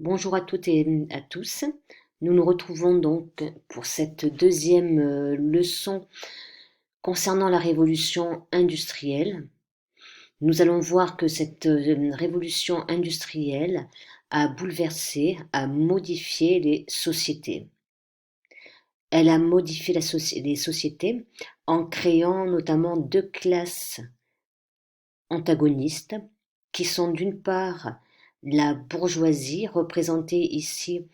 Bonjour à toutes et à tous. Nous nous retrouvons donc pour cette deuxième leçon concernant la révolution industrielle. Nous allons voir que cette révolution industrielle a bouleversé, a modifié les sociétés. Elle a modifié les sociétés en créant notamment deux classes antagonistes qui sont d'une part la bourgeoisie représentée ici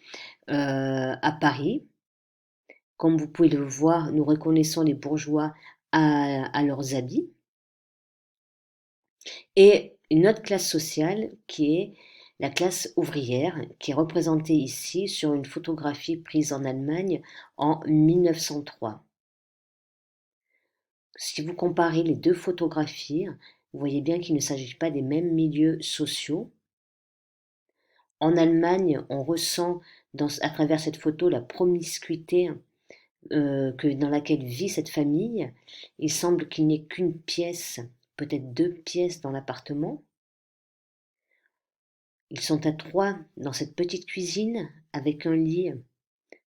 à Paris. Comme vous pouvez le voir, nous reconnaissons les bourgeois à leurs habits. Et une autre classe sociale qui est la classe ouvrière, qui est représentée ici sur une photographie prise en Allemagne en 1903. Si vous comparez les deux photographies, vous voyez bien qu'il ne s'agit pas des mêmes milieux sociaux. En Allemagne, on ressent à travers cette photo la promiscuité dans laquelle vit cette famille. Il semble qu'il n'y ait qu'une pièce, peut-être deux pièces dans l'appartement. Ils sont à trois dans cette petite cuisine avec un lit.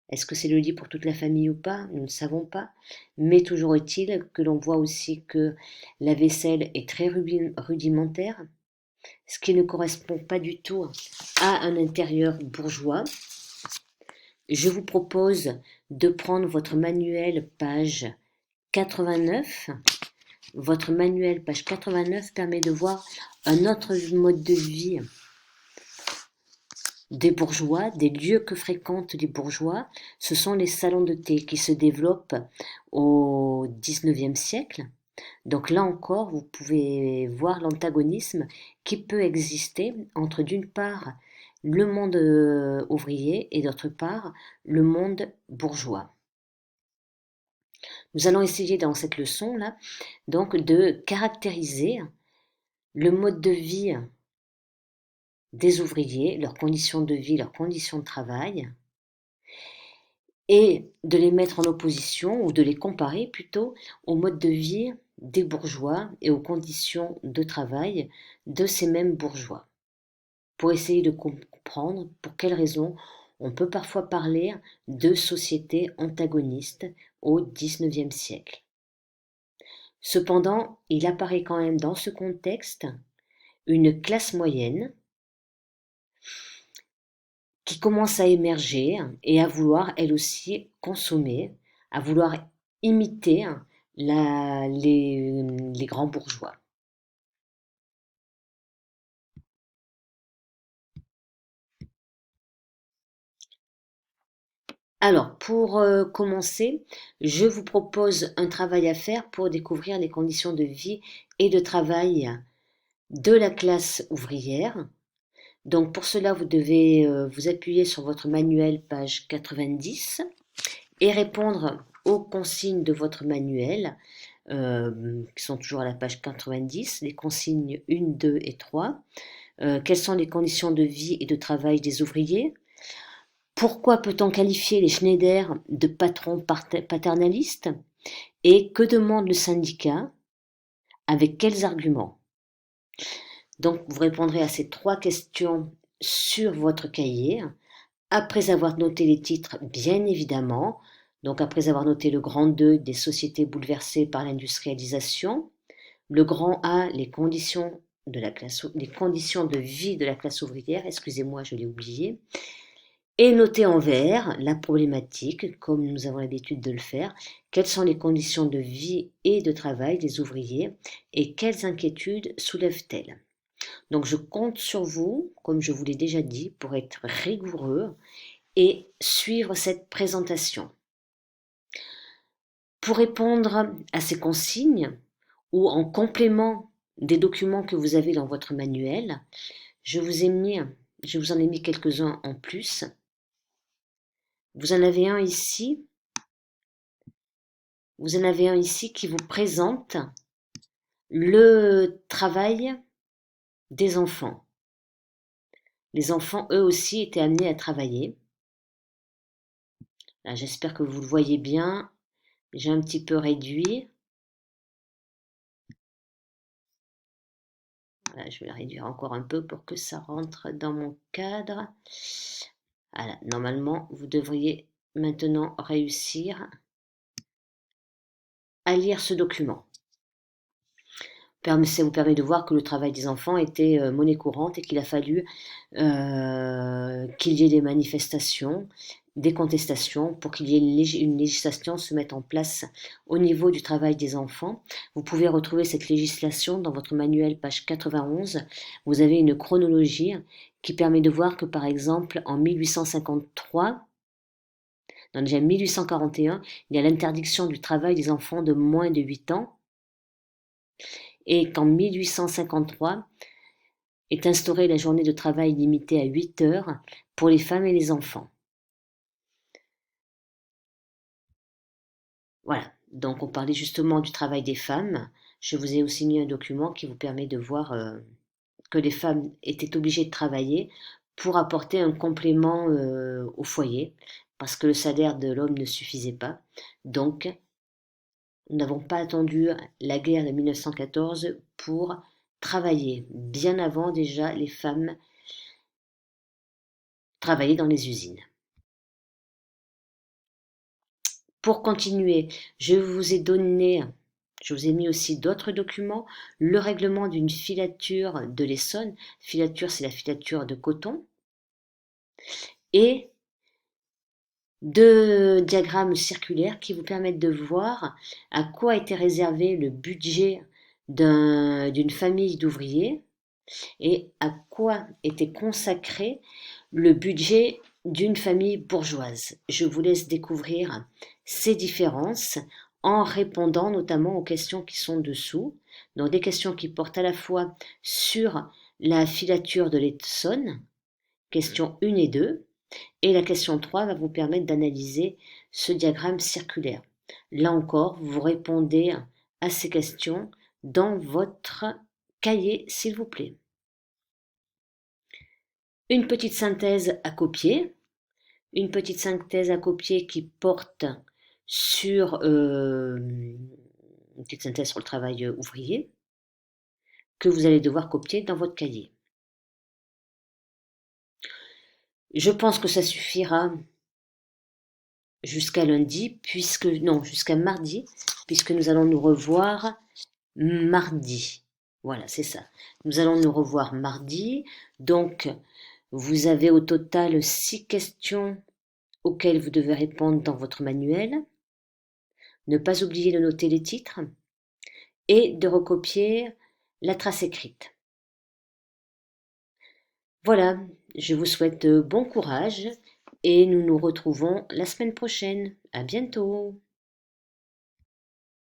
Est-ce que c'est le lit pour toute la famille ou pas? Nous ne savons pas. Mais toujours est-il que l'on voit aussi que la vaisselle est très rudimentaire, ce qui ne correspond pas du tout à un intérieur bourgeois. Je vous propose de prendre votre manuel page 89. Votre manuel page 89 permet de voir un autre mode de vie des bourgeois, des lieux que fréquentent les bourgeois. Ce sont les salons de thé qui se développent au XIXe siècle. Donc là encore, vous pouvez voir l'antagonisme qui peut exister entre d'une part le monde ouvrier et d'autre part le monde bourgeois. Nous allons essayer dans cette leçon-là donc de caractériser le mode de vie des ouvriers, leurs conditions de vie, leurs conditions de travail, et de les mettre en opposition, ou de les comparer plutôt, au mode de vie des bourgeois et aux conditions de travail de ces mêmes bourgeois, pour essayer de comprendre pour quelles raisons on peut parfois parler de sociétés antagonistes au XIXe siècle. Cependant, il apparaît quand même dans ce contexte une classe moyenne qui commence à émerger et à vouloir elle aussi consommer, à vouloir imiter les grands bourgeois. Alors, pour commencer, je vous propose un travail à faire pour découvrir les conditions de vie et de travail de la classe ouvrière. Donc, pour cela, vous devez vous appuyer sur votre manuel, page 90, et répondre aux consignes de votre manuel, qui sont toujours à la page 90, les consignes 1, 2 et 3. Quelles sont les conditions de vie et de travail des ouvriers? Pourquoi peut-on qualifier les Schneider de patrons paternalistes? Et que demande le syndicat? Avec quels arguments? Donc, vous répondrez à ces trois questions sur votre cahier, après avoir noté les titres, bien évidemment. Donc, après avoir noté le grand 2 des sociétés bouleversées par l'industrialisation, le grand A, les conditions de vie de la classe ouvrière, excusez-moi, je l'ai oublié, et noter en vert la problématique, comme nous avons l'habitude de le faire, quelles sont les conditions de vie et de travail des ouvriers et quelles inquiétudes soulèvent-elles. Donc je compte sur vous, comme je vous l'ai déjà dit, pour être rigoureux et suivre cette présentation. Pour répondre à ces consignes, ou en complément des documents que vous avez dans votre manuel, je vous en ai mis quelques-uns en plus. Vous en avez un ici. Vous en avez un ici qui vous présente le travail des enfants. Les enfants, eux aussi, étaient amenés à travailler. Là, j'espère que vous le voyez bien. J'ai un petit peu réduit. Voilà, je vais le réduire encore un peu pour que ça rentre dans mon cadre. Voilà, normalement, vous devriez maintenant réussir à lire ce document. Ça vous permet de voir que le travail des enfants était monnaie courante et qu'il a fallu qu'il y ait des manifestations, des contestations pour qu'il y ait une législation se mette en place au niveau du travail des enfants. Vous pouvez retrouver cette législation dans votre manuel, page 91. Vous avez une chronologie qui permet de voir que, par exemple, en 1853, dans déjà 1841, il y a l'interdiction du travail des enfants de moins de 8 ans et qu'en 1853 est instaurée la journée de travail limitée à 8 heures pour les femmes et les enfants. Voilà, donc on parlait justement du travail des femmes. Je vous ai aussi mis un document qui vous permet de voir que les femmes étaient obligées de travailler pour apporter un complément au foyer, parce que le salaire de l'homme ne suffisait pas. Donc, nous n'avons pas attendu la guerre de 1914 pour travailler. Bien avant déjà, les femmes travaillaient dans les usines. Pour continuer, je vous ai mis aussi d'autres documents. Le règlement d'une filature de l'Essonne. Filature, c'est la filature de coton. Et deux diagrammes circulaires qui vous permettent de voir à quoi était réservé le budget d'une famille d'ouvriers et à quoi était consacré le budget d'une famille bourgeoise. Je vous laisse découvrir ces différences en répondant notamment aux questions qui sont dessous. Donc des questions qui portent à la fois sur la filature de l'Essonne, questions 1 et 2, et la question 3 va vous permettre d'analyser ce diagramme circulaire. Là encore, vous répondez à ces questions dans votre cahier, s'il vous plaît. Une petite synthèse à copier. Une petite synthèse à copier qui porte sur une petite synthèse sur le travail ouvrier que vous allez devoir copier dans votre cahier. Je pense que ça suffira jusqu'à lundi, jusqu'à mardi, puisque nous allons nous revoir mardi. Voilà, c'est ça. Nous allons nous revoir mardi. Donc, vous avez au total 6 questions auxquelles vous devez répondre dans votre manuel. Ne pas oublier de noter les titres et de recopier la trace écrite. Voilà, je vous souhaite bon courage et nous nous retrouvons la semaine prochaine. À bientôt!